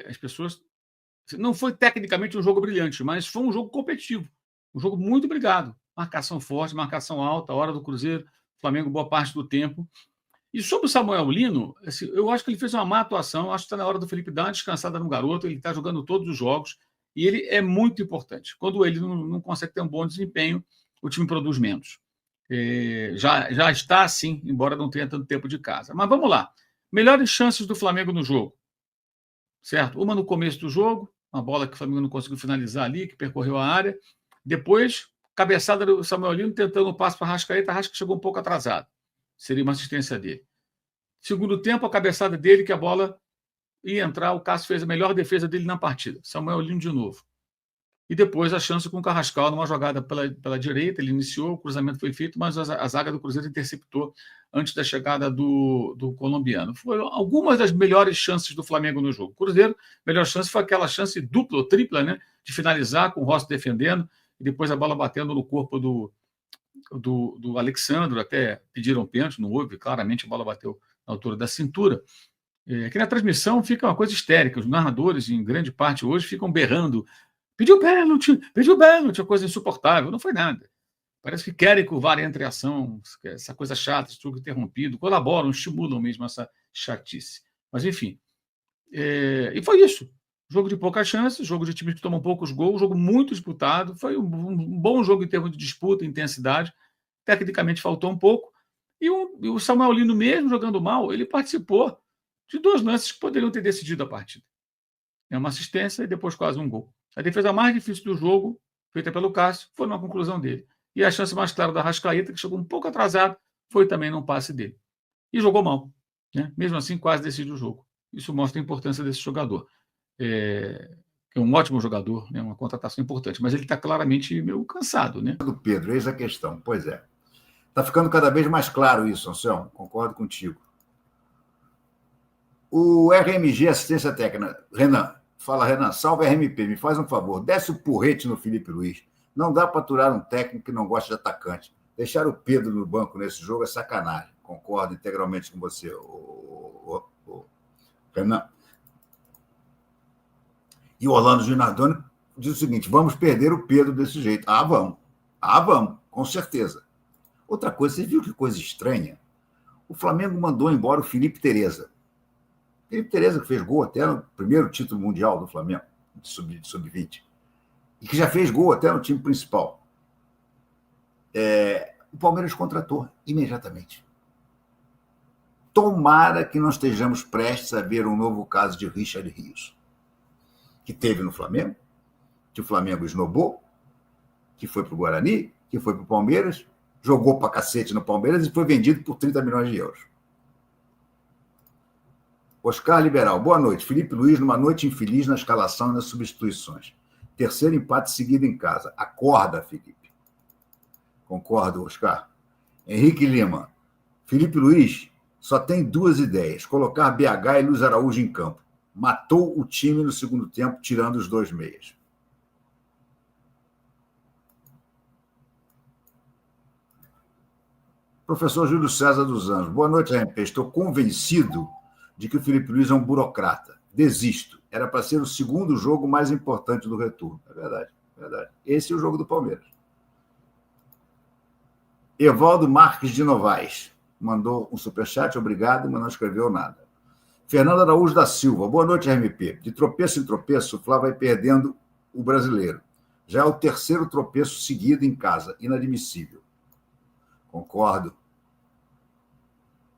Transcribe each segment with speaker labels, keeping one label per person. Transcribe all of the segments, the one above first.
Speaker 1: as pessoas... Não foi tecnicamente um jogo brilhante, mas foi um jogo competitivo. Um jogo muito brigado. Marcação forte, marcação alta, hora do Cruzeiro, Flamengo boa parte do tempo. E sobre o Samuel Lino, assim, eu acho que ele fez uma má atuação. Eu acho que está na hora do Felipe dar uma descansada no garoto. Ele está jogando todos os jogos e ele é muito importante. Quando ele não consegue ter um bom desempenho, o time produz menos. Já está assim, embora não tenha tanto tempo de casa. Mas vamos lá. Melhores chances do Flamengo no jogo. Certo? Uma no começo do jogo, uma bola que o Flamengo não conseguiu finalizar ali, que percorreu a área. Depois, cabeçada do Samuel Lino tentando um passo para a Arrascaeta. A Arrascaeta chegou um pouco atrasado. Seria uma assistência dele. Segundo tempo, a cabeçada dele, que a bola ia entrar. O Cássio fez a melhor defesa dele na partida. Samuel Lino de novo. E depois a chance com o Carrascal numa jogada pela direita. Ele iniciou, o cruzamento foi feito, mas a zaga do Cruzeiro interceptou antes da chegada do colombiano. Foram algumas das melhores chances do Flamengo no jogo. O Cruzeiro, a melhor chance foi aquela chance dupla ou tripla, né, de finalizar com o Rossi defendendo e depois a bola batendo no corpo do Alexandre. Até pediram pênalti, não houve, claramente a bola bateu na altura da cintura. Aqui na transmissão fica uma coisa histérica. Os narradores, em grande parte hoje, ficam berrando: pediu pênalti, uma coisa insuportável. Não foi nada. Parece que querem que o VAR entre em ação, essa coisa chata, esse jogo interrompido, colaboram, estimulam mesmo essa chatice. Mas, enfim. E foi isso. Jogo de poucas chances, jogo de times que tomam poucos gols, jogo muito disputado. Foi um bom jogo em termos de disputa, intensidade. Tecnicamente faltou um pouco. E o Samuel Lino, mesmo jogando mal, ele participou de 2 lances que poderiam ter decidido a partida. Uma assistência e depois quase um gol. A defesa mais difícil do jogo, feita pelo Cássio, foi numa conclusão dele. E a chance mais clara da Arrascaeta, que chegou um pouco atrasado, foi também num passe dele. E jogou mal. Né? Mesmo assim, quase decidiu o jogo. Isso mostra a importância desse jogador. É um ótimo jogador, né? Uma contratação importante, mas ele está claramente meio cansado. Né?
Speaker 2: Do Pedro, eis a questão. Pois é. Está ficando cada vez mais claro isso, Anselmo. Concordo contigo. O RMG, assistência técnica. Renan, fala, Renan, salve RMP, me faz um favor, desce o porrete no Felipe Luiz. Não dá para aturar um técnico que não gosta de atacante. Deixar o Pedro no banco nesse jogo é sacanagem. Concordo integralmente com você, Renan. E o Orlando Ginardoni diz o seguinte: vamos perder o Pedro desse jeito. Vamos, com certeza. Outra coisa, você viu que coisa estranha? O Flamengo mandou embora o Felipe Tereza. Felipe Tereza, que fez gol até no primeiro título mundial do Flamengo, de sub-20, e que já fez gol até no time principal. O Palmeiras contratou imediatamente. Tomara que não estejamos prestes a ver um novo caso de Richard Rios, que teve no Flamengo, que o Flamengo esnobou, que foi para o Guarani, que foi para o Palmeiras, jogou para cacete no Palmeiras e foi vendido por 30 milhões de euros. Oscar Liberal, boa noite. Felipe Luiz, numa noite infeliz na escalação e nas substituições. Terceiro empate seguido em casa. Acorda, Felipe. Concordo, Oscar. Henrique Lima, Felipe Luiz só tem 2 ideias: colocar BH e Luiz Araújo em campo. Matou o time no segundo tempo, tirando os 2 meias. Professor Júlio César dos Anjos, boa noite, RMP. Estou convencido de que o Felipe Luiz é um burocrata. Desisto. Era para ser o segundo jogo mais importante do retorno. É verdade, é verdade. Esse é o jogo do Palmeiras. Evaldo Marques de Novaes mandou um superchat, obrigado, mas não escreveu nada. Fernando Araújo da Silva, boa noite, RMP. De tropeço em tropeço, o Flá vai perdendo o brasileiro. Já é o 3º tropeço seguido em casa. Inadmissível. Concordo.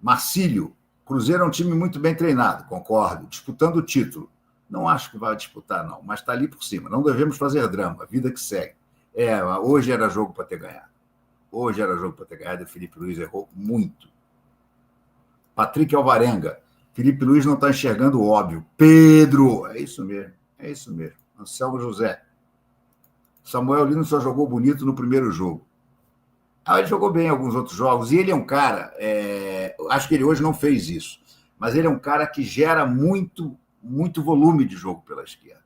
Speaker 2: Marcílio, Cruzeiro é um time muito bem treinado, concordo, disputando o título. Não acho que vai disputar, não, mas está ali por cima. Não devemos fazer drama, vida que segue. Hoje era jogo para ter ganhado. Hoje era jogo para ter ganhado e o Felipe Luiz errou muito. Patrick Alvarenga, Felipe Luiz não está enxergando o óbvio. Pedro, é isso mesmo. Anselmo José. Samuel Lino só jogou bonito no primeiro jogo. Ele jogou bem em alguns outros jogos, e ele é um cara, acho que ele hoje não fez isso, mas ele é um cara que gera muito, muito volume de jogo pela esquerda.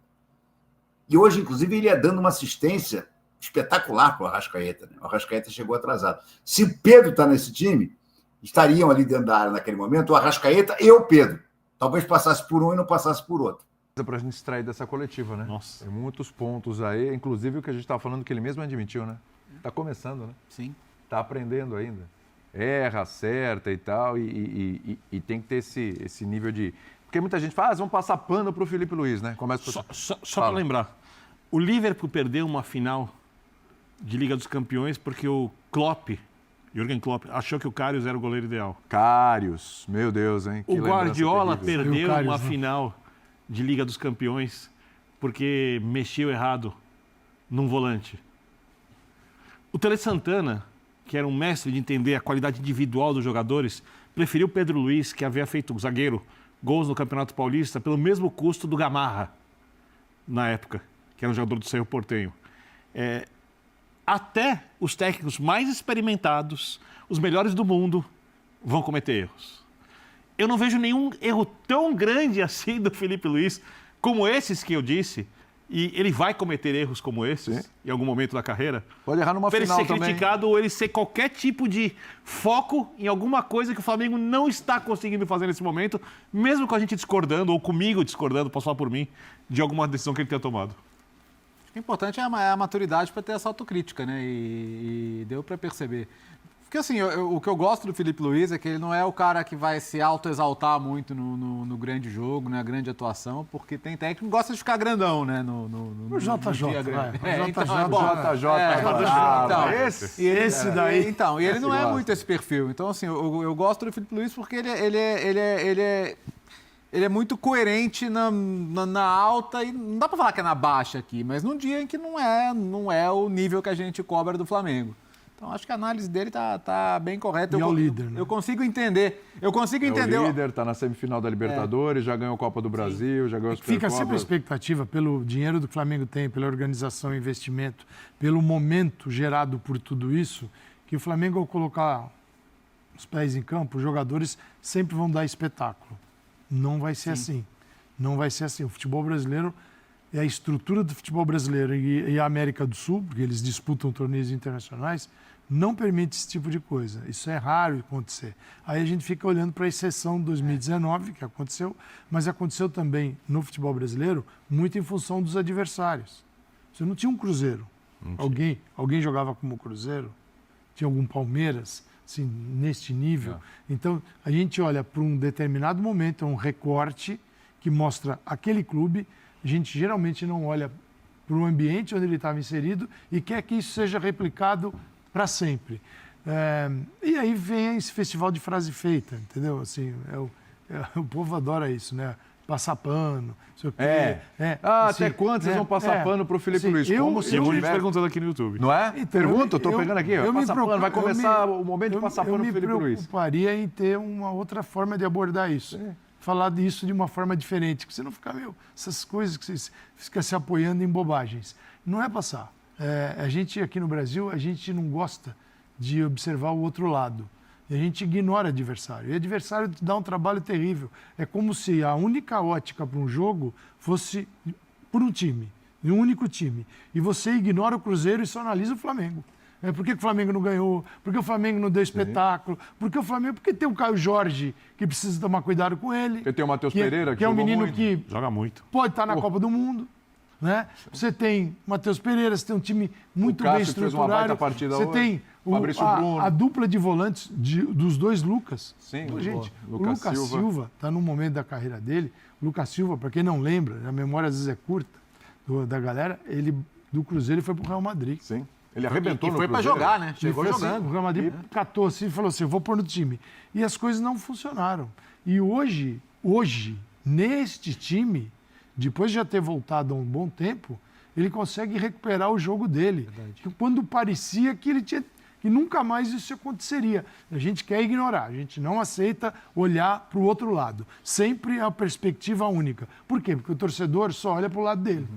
Speaker 2: E hoje, inclusive, ele ia dando uma assistência espetacular para o Arrascaeta. Né? O Arrascaeta chegou atrasado. Se o Pedro está nesse time, estariam ali dentro da área naquele momento o Arrascaeta e o Pedro. Talvez passasse por um e não passasse por outro.
Speaker 3: Para a gente extrair dessa coletiva, né?
Speaker 4: Nossa.
Speaker 3: Tem muitos pontos aí, inclusive o que a gente estava falando, que ele mesmo admitiu, né? Está começando, né?
Speaker 4: Sim.
Speaker 3: Está aprendendo ainda. Erra, acerta e tal, e tem que ter esse nível de... Porque muita gente fala, vamos passar pano para o Felipe Luiz, né? Começa
Speaker 4: Só para lembrar, o Liverpool perdeu uma final de Liga dos Campeões porque o Jürgen Klopp, achou que o Karius era o goleiro ideal.
Speaker 3: Karius, meu Deus, hein?
Speaker 4: O Guardiola perdeu
Speaker 5: Karius,
Speaker 4: uma
Speaker 5: né?
Speaker 4: final de Liga dos Campeões porque mexeu errado num volante. O Tele Santana, que era um mestre de entender a qualidade individual dos jogadores, preferiu Pedro Luiz, que havia feito zagueiro, gols no Campeonato Paulista, pelo mesmo custo do Gamarra, na época, que era um jogador do Cerro Porteño. Até os técnicos mais experimentados, os melhores do mundo, vão cometer erros. Eu não vejo nenhum erro tão grande assim do Felipe Luiz como esses que eu disse, e ele vai cometer erros como esses,
Speaker 3: Sim.
Speaker 4: em algum momento da carreira.
Speaker 3: Pode errar numa
Speaker 4: Para ele
Speaker 3: final
Speaker 4: ser
Speaker 3: também.
Speaker 4: criticado ou ele ser qualquer tipo de foco em alguma coisa que o Flamengo não está conseguindo fazer nesse momento, mesmo com a gente discordando, ou comigo discordando, posso falar por mim, de alguma decisão que ele tenha tomado.
Speaker 6: O importante é a maturidade para ter essa autocrítica, né? E deu para perceber. Porque, assim, o que eu gosto do Felipe Luiz é que ele não é o cara que vai se autoexaltar muito no grande jogo, na grande atuação, porque tem técnico que gosta de ficar grandão, né?
Speaker 5: O JJ,
Speaker 6: dia grande.
Speaker 5: vai. O
Speaker 6: Então,
Speaker 5: JJ,
Speaker 6: é bom.
Speaker 5: esse daí.
Speaker 6: Então, e ele não é
Speaker 3: gosta.
Speaker 6: muito esse perfil. Então, assim, eu gosto do Felipe Luiz porque ele é muito coerente na alta e não dá para falar que é na baixa aqui, mas num dia em que não é o nível que a gente cobra do Flamengo. Então, acho que a análise dele tá bem correta.
Speaker 5: E é o líder, né?
Speaker 6: Eu consigo entender.
Speaker 3: É o líder, está na semifinal da Libertadores, já ganhou a Copa do Brasil, já ganhou a Supercopa.
Speaker 5: Fica sempre a expectativa, pelo dinheiro do Flamengo tem, pela organização e investimento, pelo momento gerado por tudo isso, que o Flamengo, ao colocar os pés em campo, os jogadores sempre vão dar espetáculo. Não vai ser assim. Não vai ser assim. O futebol brasileiro é a estrutura do futebol brasileiro e a América do Sul, porque eles disputam torneios internacionais, não permite esse tipo de coisa. Isso é raro acontecer. Aí a gente fica olhando para a exceção de 2019, que aconteceu, mas aconteceu também no futebol brasileiro muito em função dos adversários. Você não tinha um Cruzeiro. Alguém jogava como Cruzeiro? Tinha algum Palmeiras, assim, neste nível?
Speaker 3: Não.
Speaker 5: Então, a gente olha para um determinado momento, um recorte que mostra aquele clube. A gente geralmente não olha para o ambiente onde ele estava inserido e quer que isso seja replicado para sempre. E aí vem esse festival de frase feita, entendeu? Assim, o povo adora isso, né? Passar pano, não sei o quê. Assim,
Speaker 3: até quando vocês vão passar pano para o Felipe
Speaker 5: assim,
Speaker 3: Luiz? Como se
Speaker 4: Tem muita gente
Speaker 3: tiver...
Speaker 4: perguntando aqui no YouTube.
Speaker 3: Não é?
Speaker 5: Então,
Speaker 3: Pergunta, eu estou pegando aqui. Passa pano, vai começar o momento de passar pano para o Felipe Luiz.
Speaker 5: Eu me preocuparia em ter uma outra forma de abordar isso. Falar disso de uma forma diferente, que você não fica, essas coisas que você fica se apoiando em bobagens. Não é passar. A gente aqui no Brasil, a gente não gosta de observar o outro lado. E a gente ignora o adversário. E o adversário te dá um trabalho terrível. É como se a única ótica para um jogo fosse por um time, um único time. E você ignora o Cruzeiro e só analisa o Flamengo. Por que o Flamengo não ganhou? Por que o Flamengo não deu espetáculo? Porque o Flamengo... Porque tem o Caio Jorge, que precisa tomar cuidado com ele.
Speaker 3: Porque tem o Matheus Pereira,
Speaker 5: que é um menino
Speaker 3: muito.
Speaker 5: que
Speaker 4: Joga muito.
Speaker 5: pode estar na Copa do Mundo. Né? Você tem Matheus Pereira, você tem um time muito bem
Speaker 3: Cássio fez uma baita
Speaker 5: estruturado.
Speaker 3: partida
Speaker 5: Você
Speaker 3: hoje.
Speaker 5: tem
Speaker 3: Fabrício Bruno.
Speaker 5: a dupla de volantes dos dois Lucas.
Speaker 3: Sim,
Speaker 5: Gente, o
Speaker 3: Lucas
Speaker 5: Lucas Silva está num momento da carreira dele. O Lucas Silva, para quem não lembra, a memória às vezes é curta da galera, ele do Cruzeiro foi para o Real Madrid.
Speaker 3: Sim. Ele arrebentou no
Speaker 6: foi para
Speaker 3: Cruzeiro.
Speaker 6: jogar, né?
Speaker 5: Ele
Speaker 6: Chegou
Speaker 5: foi
Speaker 6: jogando.
Speaker 5: Assim, o Real Madrid catou assim e falou assim, eu vou pôr no time. E as coisas não funcionaram. E hoje, neste time, depois de já ter voltado há um bom tempo, ele consegue recuperar o jogo dele. Quando parecia que que nunca mais isso aconteceria. A gente quer ignorar, a gente não aceita olhar para o outro lado. Sempre a perspectiva única. Por quê? Porque o torcedor só olha para o lado dele.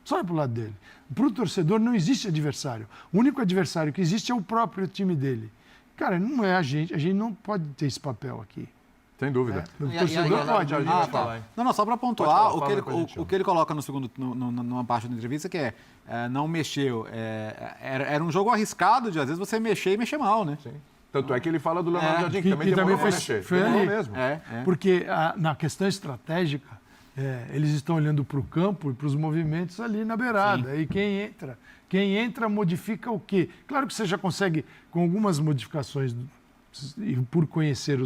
Speaker 5: Só olha para o lado dele. Para o torcedor não existe adversário. O único adversário que existe é o próprio time dele. Cara, não é a gente não pode ter esse papel aqui.
Speaker 3: Sem dúvida.
Speaker 5: O torcedor pode.
Speaker 6: Não, só para pontuar,
Speaker 3: Pode falar,
Speaker 6: o que ele coloca no segundo, numa parte da entrevista, que não mexeu. Era um jogo arriscado de, às vezes, você mexer e mexer mal, né?
Speaker 3: Sim. Tanto é que ele fala do Leonardo Jardim, que também
Speaker 5: que
Speaker 3: demorou
Speaker 5: também
Speaker 3: para mexer.
Speaker 5: foi
Speaker 3: Demorou
Speaker 5: ali.
Speaker 3: mesmo.
Speaker 5: Porque na questão estratégica, eles estão olhando para o campo e para os movimentos ali na beirada. E quem entra modifica o quê? Claro que você já consegue, com algumas modificações, e por conhecer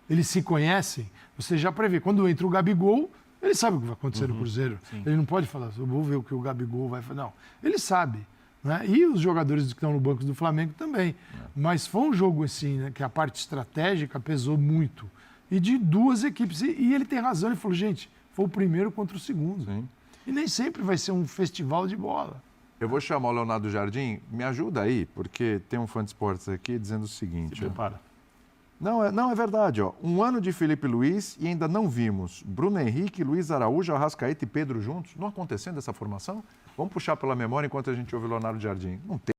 Speaker 5: eles se conhecem, você já prevê. Quando entra o Gabigol, ele sabe o que vai acontecer no Cruzeiro. Ele não pode falar, eu vou ver o que o Gabigol vai fazer. Não, ele sabe. Né? E os jogadores que estão no banco do Flamengo também. Mas foi um jogo assim, né, que a parte estratégica pesou muito. E de duas equipes. E ele tem razão, ele falou, gente, foi o primeiro contra o segundo.
Speaker 3: Sim.
Speaker 5: E nem sempre vai ser um festival de bola.
Speaker 3: Eu vou chamar o Leonardo Jardim, me ajuda aí, porque tem um fã de esportes aqui dizendo o seguinte.
Speaker 4: Se prepara.
Speaker 3: Não, é verdade. Ó. Um ano de Felipe Luiz e ainda não vimos Bruno Henrique, Luiz Araújo, Arrascaeta e Pedro juntos. Não acontecendo essa formação? Vamos puxar pela memória enquanto a gente ouve o Leonardo Jardim. Não tem.